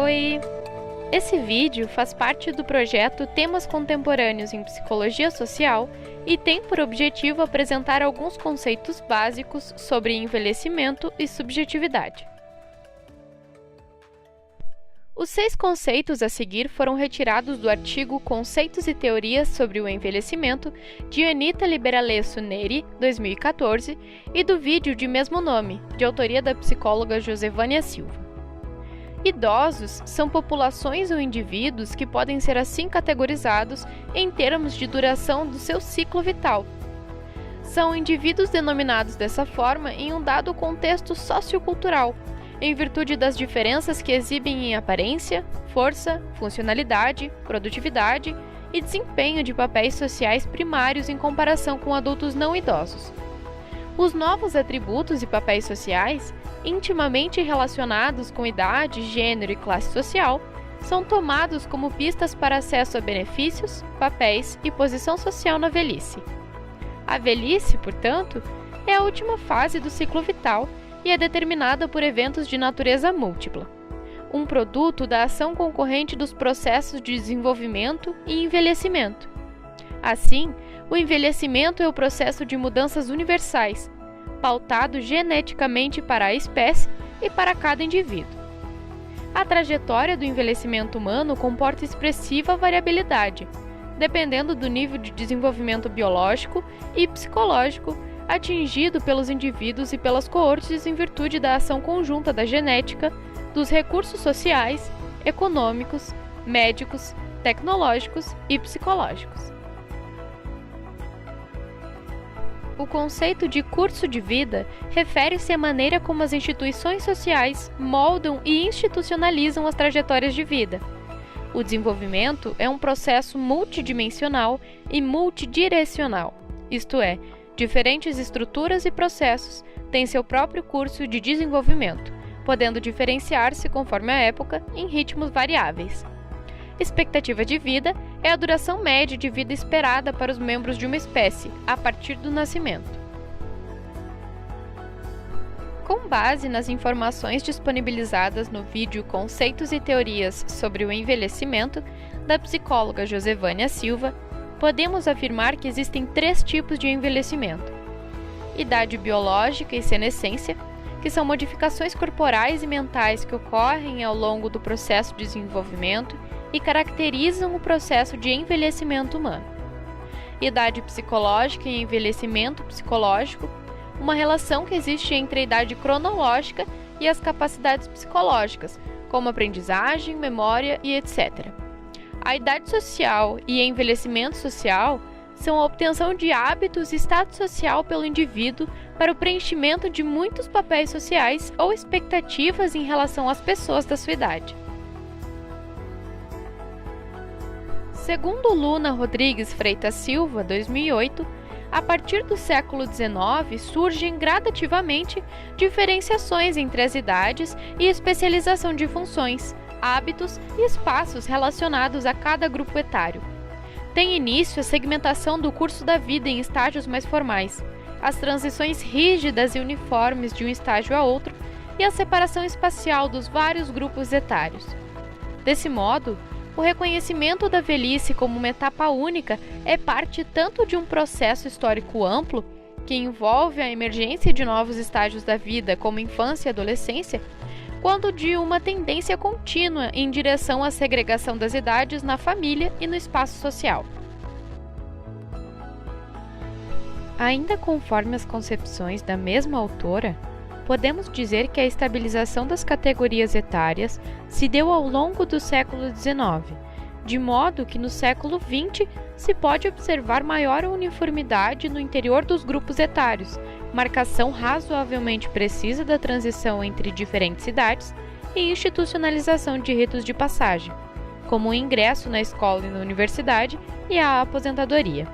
Oi! Esse vídeo faz parte do projeto Temas Contemporâneos em Psicologia Social e tem por objetivo apresentar alguns conceitos básicos sobre envelhecimento e subjetividade. Os 6 conceitos a seguir foram retirados do artigo Conceitos e Teorias sobre o Envelhecimento, de Anita Liberalesso Neri, 2014, e do vídeo de mesmo nome, de autoria da psicóloga Josevânia Silva. Idosos são populações ou indivíduos que podem ser assim categorizados em termos de duração do seu ciclo vital. São indivíduos denominados dessa forma em um dado contexto sociocultural, em virtude das diferenças que exibem em aparência, força, funcionalidade, produtividade e desempenho de papéis sociais primários em comparação com adultos não idosos. Os novos atributos e papéis sociais, intimamente relacionados com idade, gênero e classe social, são tomados como pistas para acesso a benefícios, papéis e posição social na velhice. A velhice, portanto, é a última fase do ciclo vital e é determinada por eventos de natureza múltipla, um produto da ação concorrente dos processos de desenvolvimento e envelhecimento. Assim, o envelhecimento é o processo de mudanças universais, pautado geneticamente para a espécie e para cada indivíduo. A trajetória do envelhecimento humano comporta expressiva variabilidade, dependendo do nível de desenvolvimento biológico e psicológico atingido pelos indivíduos e pelas coortes em virtude da ação conjunta da genética, dos recursos sociais, econômicos, médicos, tecnológicos e psicológicos. O conceito de curso de vida refere-se à maneira como as instituições sociais moldam e institucionalizam as trajetórias de vida. O desenvolvimento é um processo multidimensional e multidirecional, isto é, diferentes estruturas e processos têm seu próprio curso de desenvolvimento, podendo diferenciar-se conforme a época em ritmos variáveis. Expectativa de vida é a duração média de vida esperada para os membros de uma espécie, a partir do nascimento. Com base nas informações disponibilizadas no vídeo Conceitos e Teorias sobre o Envelhecimento, da psicóloga Josevânia Silva, podemos afirmar que existem 3 tipos de envelhecimento: idade biológica e senescência, que são modificações corporais e mentais que ocorrem ao longo do processo de desenvolvimento e caracterizam o processo de envelhecimento humano. Idade psicológica e envelhecimento psicológico, uma relação que existe entre a idade cronológica e as capacidades psicológicas, como aprendizagem, memória e etc. A idade social e envelhecimento social são a obtenção de hábitos e status social pelo indivíduo para o preenchimento de muitos papéis sociais ou expectativas em relação às pessoas da sua idade. Segundo Luna Rodrigues Freitas Silva, 2008, a partir do século XIX surgem gradativamente diferenciações entre as idades e especialização de funções, hábitos e espaços relacionados a cada grupo etário. Tem início a segmentação do curso da vida em estágios mais formais, as transições rígidas e uniformes de um estágio a outro e a separação espacial dos vários grupos etários. Desse modo, o reconhecimento da velhice como uma etapa única é parte tanto de um processo histórico amplo, que envolve a emergência de novos estágios da vida como infância e adolescência, quanto de uma tendência contínua em direção à segregação das idades na família e no espaço social. Ainda conforme as concepções da mesma autora, podemos dizer que a estabilização das categorias etárias se deu ao longo do século XIX, de modo que no século XX se pode observar maior uniformidade no interior dos grupos etários, marcação razoavelmente precisa da transição entre diferentes idades e institucionalização de ritos de passagem, como o ingresso na escola e na universidade e a aposentadoria.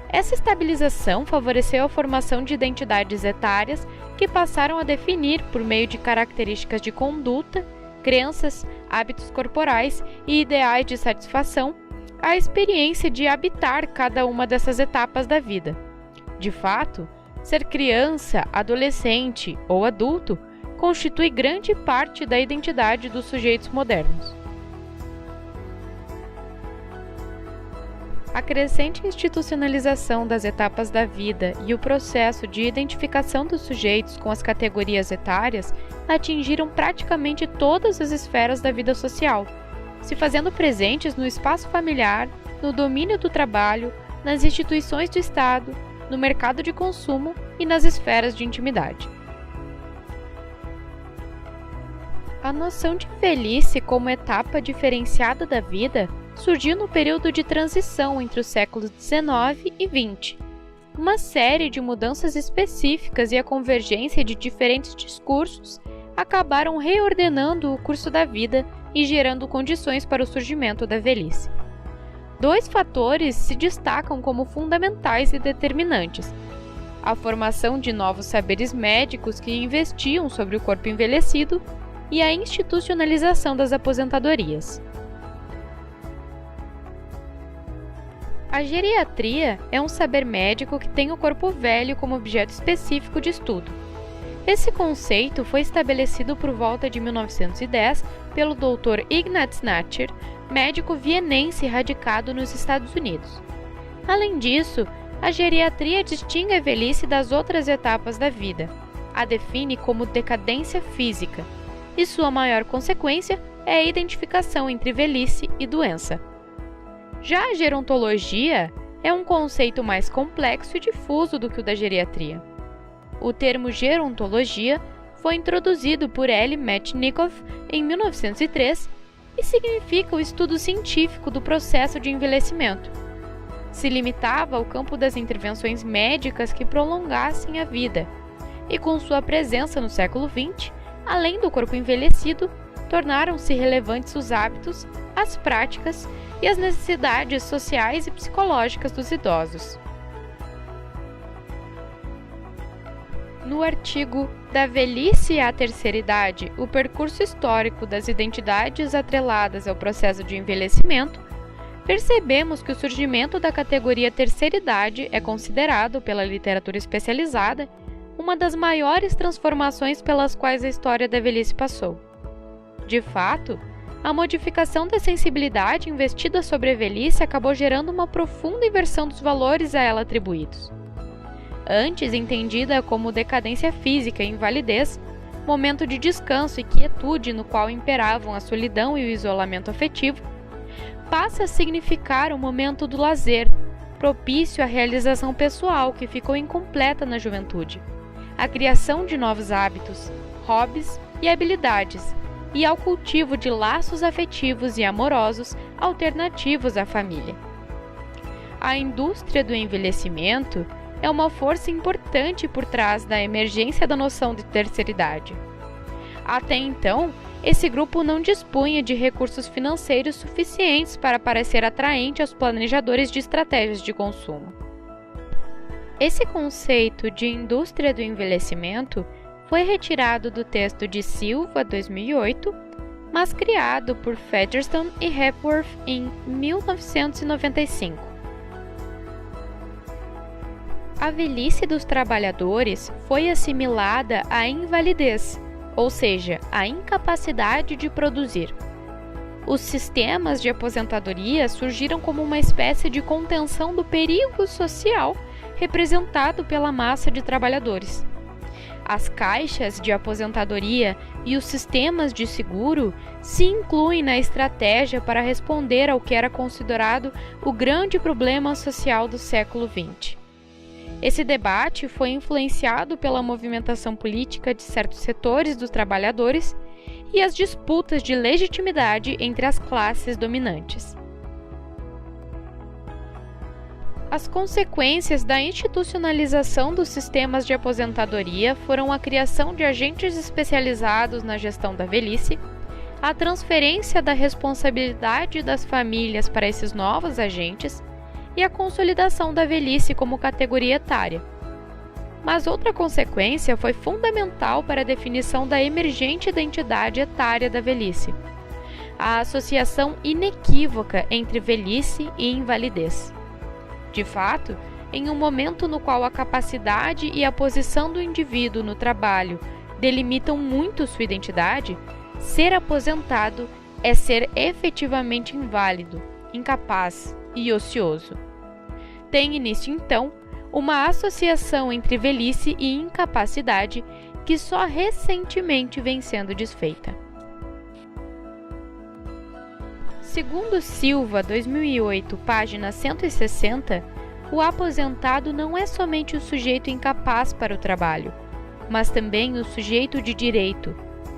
Essa estabilização favoreceu a formação de identidades etárias que passaram a definir, por meio de características de conduta, crenças, hábitos corporais e ideais de satisfação, a experiência de habitar cada uma dessas etapas da vida. De fato, ser criança, adolescente ou adulto constitui grande parte da identidade dos sujeitos modernos. A crescente institucionalização das etapas da vida e o processo de identificação dos sujeitos com as categorias etárias atingiram praticamente todas as esferas da vida social, se fazendo presentes no espaço familiar, no domínio do trabalho, nas instituições do Estado, no mercado de consumo e nas esferas de intimidade. A noção de velhice como etapa diferenciada da vida surgiu no período de transição entre os séculos XIX e XX. Uma série de mudanças específicas e a convergência de diferentes discursos acabaram reordenando o curso da vida e gerando condições para o surgimento da velhice. Dois fatores se destacam como fundamentais e determinantes: a formação de novos saberes médicos que investiam sobre o corpo envelhecido e a institucionalização das aposentadorias. A geriatria é um saber médico que tem o corpo velho como objeto específico de estudo. Esse conceito foi estabelecido por volta de 1910 pelo Dr. Ignaz Natcher, médico vienense radicado nos Estados Unidos. Além disso, a geriatria distingue a velhice das outras etapas da vida, a define como decadência física, e sua maior consequência é a identificação entre velhice e doença. Já a gerontologia é um conceito mais complexo e difuso do que o da geriatria. O termo gerontologia foi introduzido por L. Metchnikoff em 1903 e significa o estudo científico do processo de envelhecimento. Se limitava ao campo das intervenções médicas que prolongassem a vida, e com sua presença no século XX, além do corpo envelhecido, tornaram-se relevantes os hábitos, as práticas e as necessidades sociais e psicológicas dos idosos. No artigo Da Velhice à Terceira Idade, o percurso histórico das identidades atreladas ao processo de envelhecimento, percebemos que o surgimento da categoria terceira idade é considerado, pela literatura especializada, uma das maiores transformações pelas quais a história da velhice passou. De fato, a modificação da sensibilidade investida sobre a velhice acabou gerando uma profunda inversão dos valores a ela atribuídos. Antes entendida como decadência física e invalidez, momento de descanso e quietude no qual imperavam a solidão e o isolamento afetivo, passa a significar o momento do lazer, propício à realização pessoal que ficou incompleta na juventude, à criação de novos hábitos, hobbies e habilidades, e ao cultivo de laços afetivos e amorosos alternativos à família. A indústria do envelhecimento é uma força importante por trás da emergência da noção de terceira idade. Até então, esse grupo não dispunha de recursos financeiros suficientes para parecer atraente aos planejadores de estratégias de consumo. Esse conceito de indústria do envelhecimento foi retirado do texto de Silva, 2008, mas criado por Featherstone e Hepworth em 1995. A velhice dos trabalhadores foi assimilada à invalidez, ou seja, à incapacidade de produzir. Os sistemas de aposentadoria surgiram como uma espécie de contenção do perigo social representado pela massa de trabalhadores. As caixas de aposentadoria e os sistemas de seguro se incluem na estratégia para responder ao que era considerado o grande problema social do século XX. Esse debate foi influenciado pela movimentação política de certos setores dos trabalhadores e as disputas de legitimidade entre as classes dominantes. As consequências da institucionalização dos sistemas de aposentadoria foram a criação de agentes especializados na gestão da velhice, a transferência da responsabilidade das famílias para esses novos agentes e a consolidação da velhice como categoria etária. Mas outra consequência foi fundamental para a definição da emergente identidade etária da velhice: a associação inequívoca entre velhice e invalidez. De fato, em um momento no qual a capacidade e a posição do indivíduo no trabalho delimitam muito sua identidade, ser aposentado é ser efetivamente inválido, incapaz e ocioso. Tem início, então, uma associação entre velhice e incapacidade que só recentemente vem sendo desfeita. Segundo Silva, 2008, página 160, o aposentado não é somente o sujeito incapaz para o trabalho, mas também o sujeito de direito,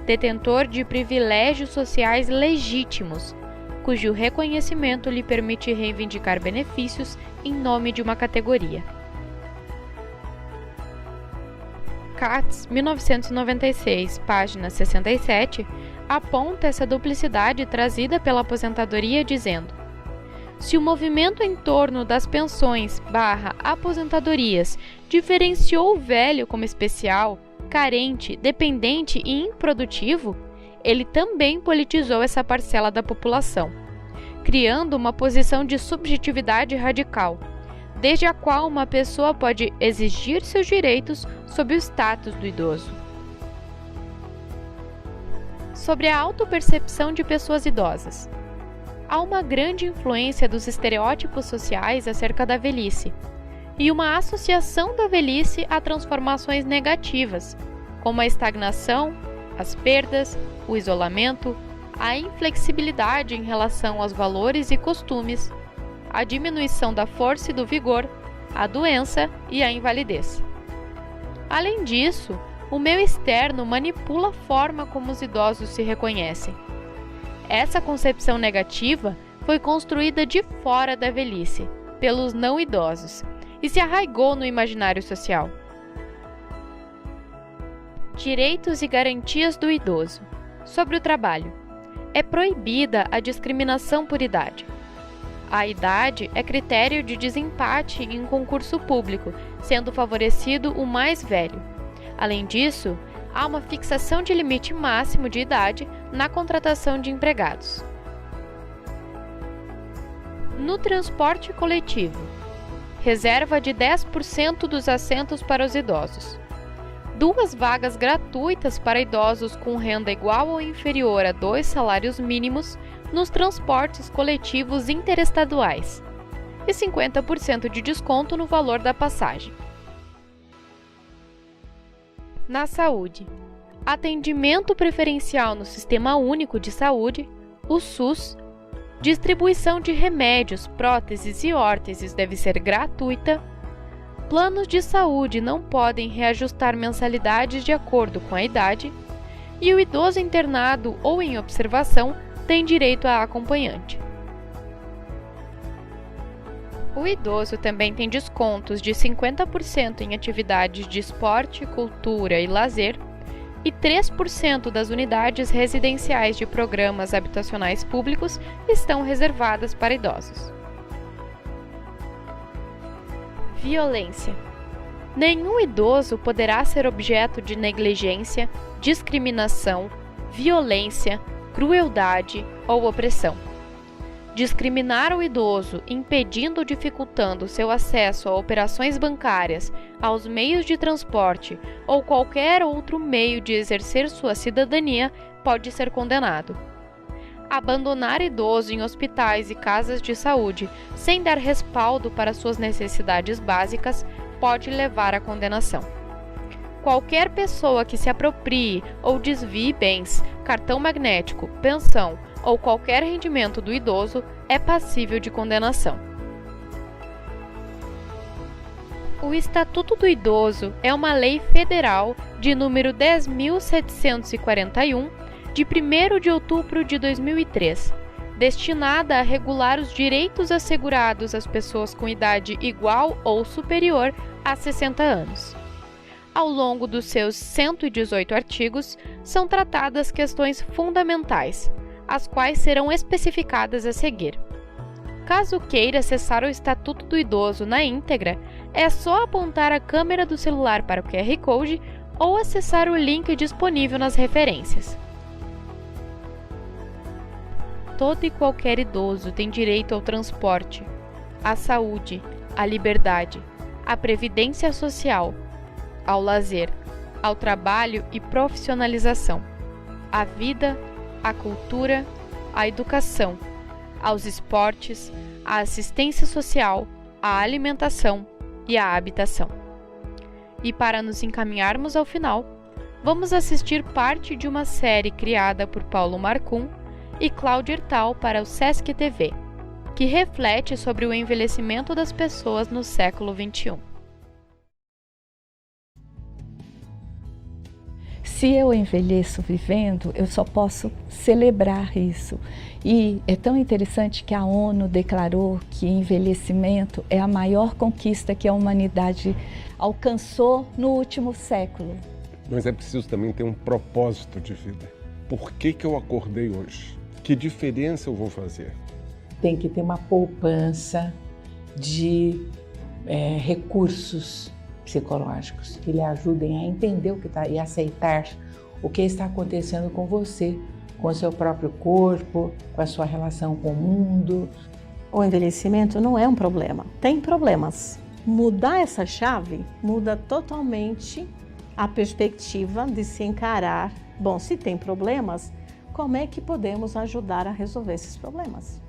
detentor de privilégios sociais legítimos, cujo reconhecimento lhe permite reivindicar benefícios em nome de uma categoria. Katz, 1996, página 67, aponta essa duplicidade trazida pela aposentadoria dizendo: se o movimento em torno das pensões/aposentadorias diferenciou o velho como especial, carente, dependente e improdutivo, ele também politizou essa parcela da população, criando uma posição de subjetividade radical, desde a qual uma pessoa pode exigir seus direitos sob o status do idoso. Sobre a autopercepção de pessoas idosas. Há uma grande influência dos estereótipos sociais acerca da velhice, e uma associação da velhice a transformações negativas, como a estagnação, as perdas, o isolamento, a inflexibilidade em relação aos valores e costumes, a diminuição da força e do vigor, a doença e a invalidez. Além disso, o meio externo manipula a forma como os idosos se reconhecem. Essa concepção negativa foi construída de fora da velhice, pelos não idosos, e se arraigou no imaginário social. Direitos e garantias do idoso. Sobre o trabalho. É proibida a discriminação por idade. A idade é critério de desempate em concurso público, sendo favorecido o mais velho. Além disso, há uma fixação de limite máximo de idade na contratação de empregados. No transporte coletivo, reserva de 10% dos assentos para os idosos. 2 vagas gratuitas para idosos com renda igual ou inferior a 2 salários mínimos nos transportes coletivos interestaduais e 50% de desconto no valor da passagem. Na saúde, atendimento preferencial no Sistema Único de Saúde, o SUS, distribuição de remédios, próteses e órteses deve ser gratuita, planos de saúde não podem reajustar mensalidades de acordo com a idade, e o idoso internado ou em observação tem direito a acompanhante. O idoso também tem descontos de 50% em atividades de esporte, cultura e lazer, e 3% das unidades residenciais de programas habitacionais públicos estão reservadas para idosos. Violência. Nenhum idoso poderá ser objeto de negligência, discriminação, violência, crueldade ou opressão. Discriminar o idoso, impedindo ou dificultando seu acesso a operações bancárias, aos meios de transporte ou qualquer outro meio de exercer sua cidadania, pode ser condenado. Abandonar idoso em hospitais e casas de saúde sem dar respaldo para suas necessidades básicas pode levar à condenação. Qualquer pessoa que se aproprie ou desvie bens, cartão magnético, pensão ou qualquer rendimento do idoso é passível de condenação. O Estatuto do Idoso é uma lei federal de número 10.741, de 1º de outubro de 2003, destinada a regular os direitos assegurados às pessoas com idade igual ou superior a 60 anos. Ao longo dos seus 118 artigos, são tratadas questões fundamentais, as quais serão especificadas a seguir. Caso queira acessar o Estatuto do Idoso na íntegra, é só apontar a câmera do celular para o QR Code ou acessar o link disponível nas referências. Todo e qualquer idoso tem direito ao transporte, à saúde, à liberdade, à previdência social, ao lazer, ao trabalho e profissionalização, à vida, à cultura, à educação, aos esportes, à assistência social, à alimentação e à habitação. E para nos encaminharmos ao final, vamos assistir parte de uma série criada por Paulo Marcum e Cláudia Ertal para o Sesc TV, que reflete sobre o envelhecimento das pessoas no século XXI. Se eu envelheço vivendo, eu só posso celebrar isso. E é tão interessante que a ONU declarou que envelhecimento é a maior conquista que a humanidade alcançou no último século. Mas é preciso também ter um propósito de vida. Por que eu acordei hoje? Que diferença eu vou fazer? Tem que ter uma poupança de recursos psicológicos que lhe ajudem a entender o que está e aceitar o que está acontecendo com você, com o seu próprio corpo, com a sua relação com o mundo. O envelhecimento não é um problema, tem problemas. Mudar essa chave muda totalmente a perspectiva de se encarar. Bom, se tem problemas, como é que podemos ajudar a resolver esses problemas?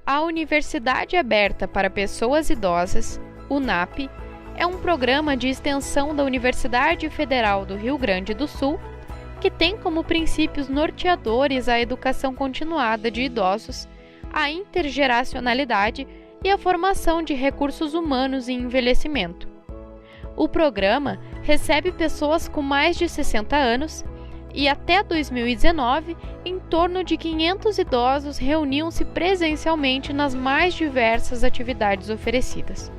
A Universidade Aberta para Pessoas Idosas, UNAP, é um programa de extensão da Universidade Federal do Rio Grande do Sul que tem como princípios norteadores a educação continuada de idosos, a intergeracionalidade e a formação de recursos humanos em envelhecimento. O programa recebe pessoas com mais de 60 anos e até 2019, em torno de 500 idosos reuniam-se presencialmente nas mais diversas atividades oferecidas.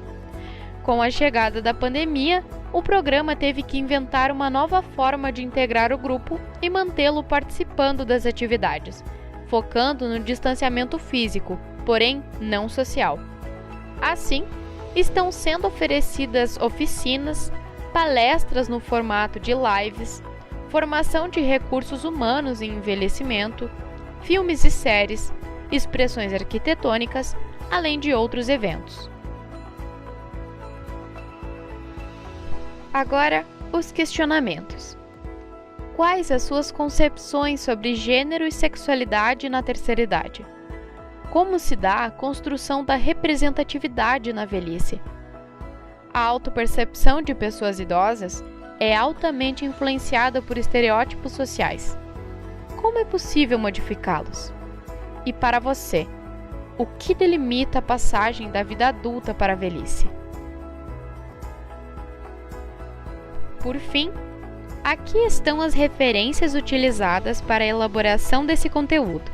Com a chegada da pandemia, o programa teve que inventar uma nova forma de integrar o grupo e mantê-lo participando das atividades, focando no distanciamento físico, porém não social. Assim, estão sendo oferecidas oficinas, palestras no formato de lives, formação de recursos humanos em envelhecimento, filmes e séries, expressões arquitetônicas, além de outros eventos. Agora, os questionamentos. Quais as suas concepções sobre gênero e sexualidade na terceira idade? Como se dá a construção da representatividade na velhice? A autopercepção de pessoas idosas é altamente influenciada por estereótipos sociais. Como é possível modificá-los? E para você, o que delimita a passagem da vida adulta para a velhice? Por fim, aqui estão as referências utilizadas para a elaboração desse conteúdo.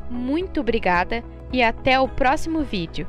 Muito obrigada e até o próximo vídeo!